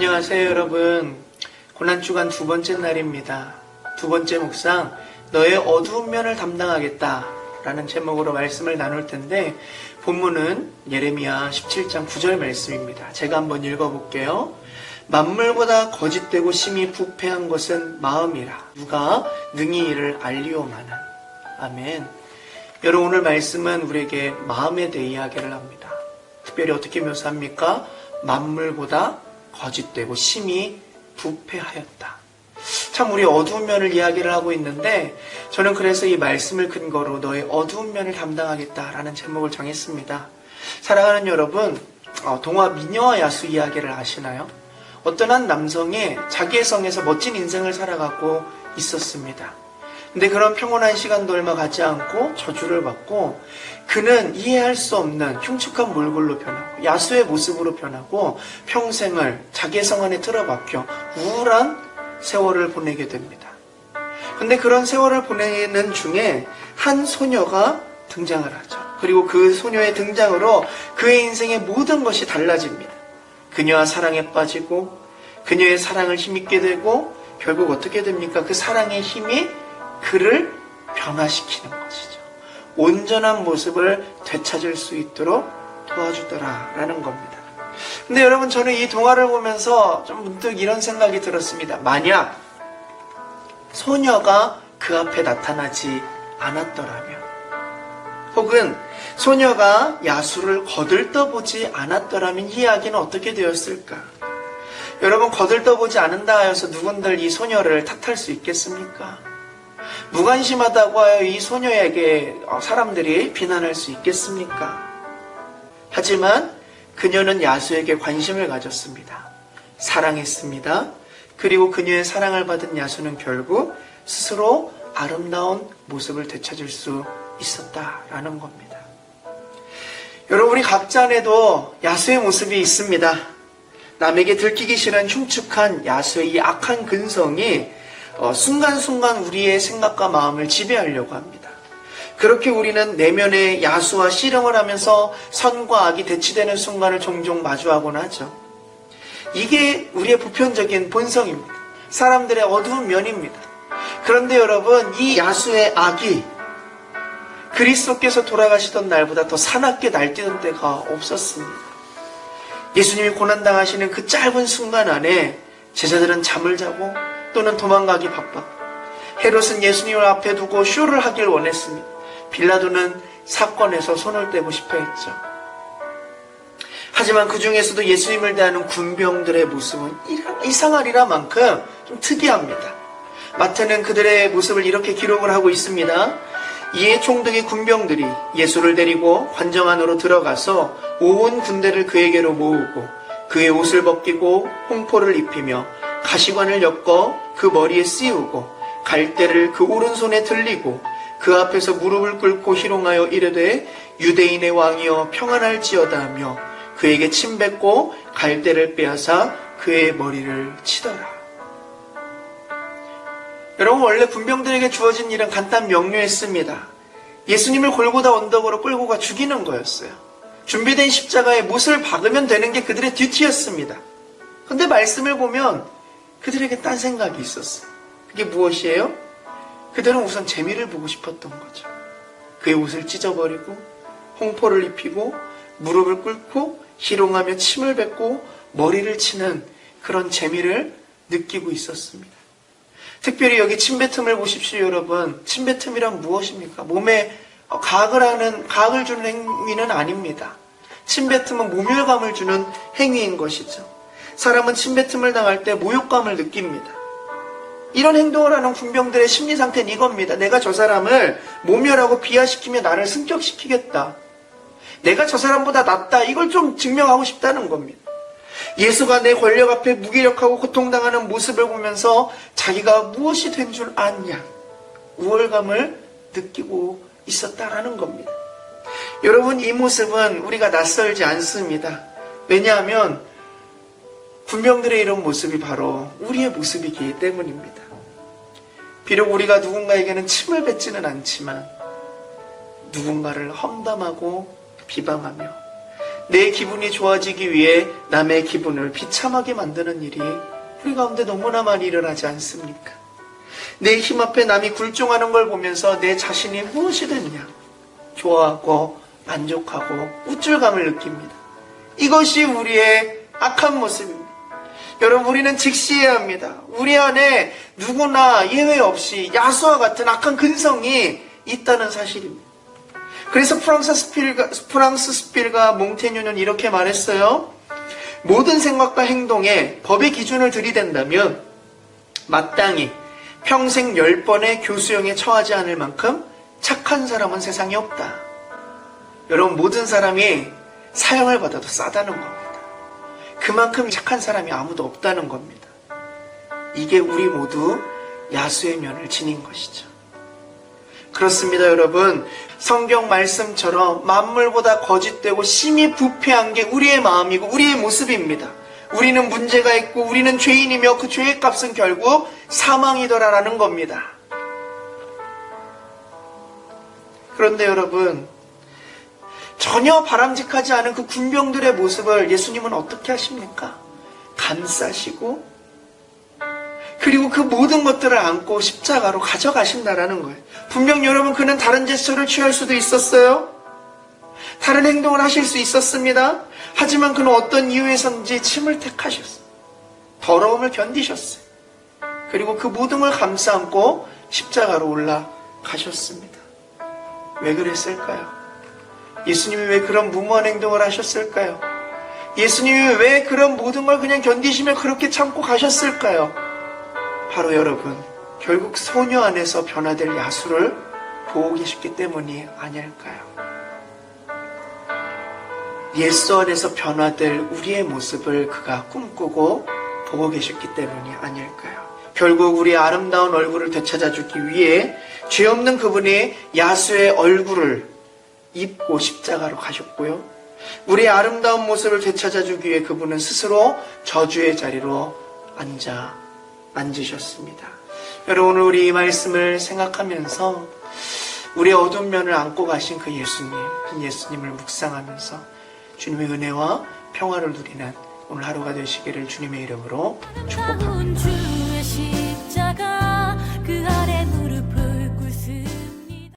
안녕하세요 여러분. 고난주간 두 번째 날입니다. 두 번째 묵상, 너의 어두운 면을 담당하겠다 라는 제목으로 말씀을 나눌 텐데, 본문은 예레미야 17장 9절 말씀입니다. 제가 한번 읽어볼게요. 만물보다 거짓되고 심히 부패한 것은 마음이라 누가 능히 이를 알리오마는. 아멘. 여러분, 오늘 말씀은 우리에게 마음에 대해 이야기를 합니다. 특별히 어떻게 묘사합니까? 만물보다 거짓되고 심히 부패하였다. 참 우리 어두운 면을 이야기를 하고 있는데, 저는 그래서 이 말씀을 근거로 너의 어두운 면을 담당하겠다라는 제목을 정했습니다. 사랑하는 여러분, 동화 미녀와 야수 이야기를 아시나요? 어떤 한 남성이 자기의 성에서 멋진 인생을 살아가고 있었습니다. 근데 그런 평온한 시간도 얼마 가지 않고 저주를 받고, 그는 이해할 수 없는 흉측한 몰골로 변하고 야수의 모습으로 변하고 평생을 자기의 성 안에 틀어박혀 우울한 세월을 보내게 됩니다. 근데 그런 세월을 보내는 중에 한 소녀가 등장을 하죠. 그리고 그 소녀의 등장으로 그의 인생의 모든 것이 달라집니다. 그녀와 사랑에 빠지고 그녀의 사랑을 힘있게 되고, 결국 어떻게 됩니까? 그 사랑의 힘이 그를 변화시키는 것이죠. 온전한 모습을 되찾을 수 있도록 도와주더라라는 겁니다. 근데 여러분, 저는 이 동화를 보면서 좀 문득 이런 생각이 들었습니다. 만약 소녀가 그 앞에 나타나지 않았더라면, 혹은 소녀가 야수를 거들떠보지 않았더라면 이 이야기는 어떻게 되었을까? 여러분, 거들떠보지 않는다 하여서 누군들 이 소녀를 탓할 수 있겠습니까? 무관심하다고 하여 이 소녀에게 사람들이 비난할 수 있겠습니까? 하지만 그녀는 야수에게 관심을 가졌습니다. 사랑했습니다. 그리고 그녀의 사랑을 받은 야수는 결국 스스로 아름다운 모습을 되찾을 수 있었다라는 겁니다. 여러분, 우리 각자 안에도 야수의 모습이 있습니다. 남에게 들키기 싫은 흉측한 야수의 이 악한 근성이 순간순간 우리의 생각과 마음을 지배하려고 합니다. 그렇게 우리는 내면의 야수와 씨름을 하면서 선과 악이 대치되는 순간을 종종 마주하곤 하죠. 이게 우리의 보편적인 본성입니다. 사람들의 어두운 면입니다. 그런데 여러분, 이 야수의 악이 그리스도께서 돌아가시던 날보다 더 사납게 날뛰는 때가 없었습니다. 예수님이 고난당하시는 그 짧은 순간 안에 제자들은 잠을 자고 또는 도망가기 바빴고, 헤롯은 예수님을 앞에 두고 쇼를 하길 원했습니다. 빌라도는 사건에서 손을 떼고 싶어 했죠. 하지만 그 중에서도 예수님을 대하는 군병들의 모습은 이상하리라 만큼 좀 특이합니다. 마태는 그들의 모습을 이렇게 기록을 하고 있습니다. 이에 총독의 군병들이 예수를 데리고 관정 안으로 들어가서 온 군대를 그에게로 모으고 그의 옷을 벗기고 홍포를 입히며 가시관을 엮어 그 머리에 씌우고 갈대를 그 오른손에 들리고 그 앞에서 무릎을 꿇고 희롱하여 이르되 유대인의 왕이여 평안할지어다 하며 그에게 침 뱉고 갈대를 빼앗아 그의 머리를 치더라. 여러분, 원래 군병들에게 주어진 일은 간단 명료했습니다. 예수님을 골고다 언덕으로 끌고 가 죽이는 거였어요. 준비된 십자가에 못을 박으면 되는 게 그들의 듀티였습니다. 그런데 말씀을 보면 그들에게 딴 생각이 있었어요. 그게 무엇이에요? 그들은 우선 재미를 보고 싶었던 거죠. 그의 옷을 찢어버리고 홍포를 입히고 무릎을 꿇고 희롱하며 침을 뱉고 머리를 치는 그런 재미를 느끼고 있었습니다. 특별히 여기 침뱉음을 보십시오, 여러분. 침뱉음이란 무엇입니까? 몸에 가학을 주는 행위는 아닙니다. 침뱉음은 모멸감을 주는 행위인 것이죠. 사람은 침뱉음을 당할 때 모욕감을 느낍니다. 이런 행동을 하는 군병들의 심리 상태는 이겁니다. 내가 저 사람을 모멸하고 비하시키며 나를 승격시키겠다. 내가 저 사람보다 낫다. 이걸 좀 증명하고 싶다는 겁니다. 예수가 내 권력 앞에 무기력하고 고통당하는 모습을 보면서 자기가 무엇이 된 줄 아냐, 우월감을 느끼고 있었다라는 겁니다. 여러분, 이 모습은 우리가 낯설지 않습니다. 왜냐하면 군병들의 이런 모습이 바로 우리의 모습이기 때문입니다. 비록 우리가 누군가에게는 침을 뱉지는 않지만 누군가를 험담하고 비방하며 내 기분이 좋아지기 위해 남의 기분을 비참하게 만드는 일이 우리 가운데 너무나 많이 일어나지 않습니까? 내 힘 앞에 남이 굴종하는 걸 보면서 내 자신이 무엇이 됐냐 좋아하고 만족하고 우쭐감을 느낍니다. 이것이 우리의 악한 모습입니다. 여러분, 우리는 직시해야 합니다. 우리 안에 누구나 예외 없이 야수와 같은 악한 근성이 있다는 사실입니다. 그래서 프랑스 스필과 몽테뉴는 이렇게 말했어요. 모든 생각과 행동에 법의 기준을 들이댄다면 마땅히 평생 10번의 교수형에 처하지 않을 만큼 착한 사람은 세상에 없다. 여러분, 모든 사람이 사형을 받아도 싸다는 겁니다. 그만큼 착한 사람이 아무도 없다는 겁니다. 이게 우리 모두 야수의 면을 지닌 것이죠. 그렇습니다, 여러분. 성경 말씀처럼 만물보다 거짓되고 심히 부패한 게 우리의 마음이고 우리의 모습입니다. 우리는 문제가 있고 우리는 죄인이며 그 죄의 값은 결국 사망이더라라는 겁니다. 그런데 여러분, 전혀 바람직하지 않은 그 군병들의 모습을 예수님은 어떻게 하십니까? 감싸시고 그리고 그 모든 것들을 안고 십자가로 가져가신다라는 거예요. 분명 여러분, 그는 다른 제스처를 취할 수도 있었어요. 다른 행동을 하실 수 있었습니다. 하지만 그는 어떤 이유에선지 침을 택하셨어요. 더러움을 견디셨어요. 그리고 그 모든 걸 감싸 안고 십자가로 올라가셨습니다. 왜 그랬을까요? 예수님이 왜 그런 무모한 행동을 하셨을까요? 예수님이 왜 그런 모든 걸 그냥 견디시며 그렇게 참고 가셨을까요? 바로 여러분, 결국 소녀 안에서 변화될 야수를 보고 계셨기 때문이 아닐까요? 예수 안에서 변화될 우리의 모습을 그가 꿈꾸고 보고 계셨기 때문이 아닐까요? 결국 우리의 아름다운 얼굴을 되찾아주기 위해 죄 없는 그분이 야수의 얼굴을 입고 십자가로 가셨고요. 우리의 아름다운 모습을 되찾아주기 위해 그분은 스스로 저주의 자리로 앉으셨습니다. 여러분, 오늘 우리 이 말씀을 생각하면서 우리의 어두운 면을 안고 가신 그 예수님을 묵상하면서 주님의 은혜와 평화를 누리는 오늘 하루가 되시기를 주님의 이름으로 축복합니다.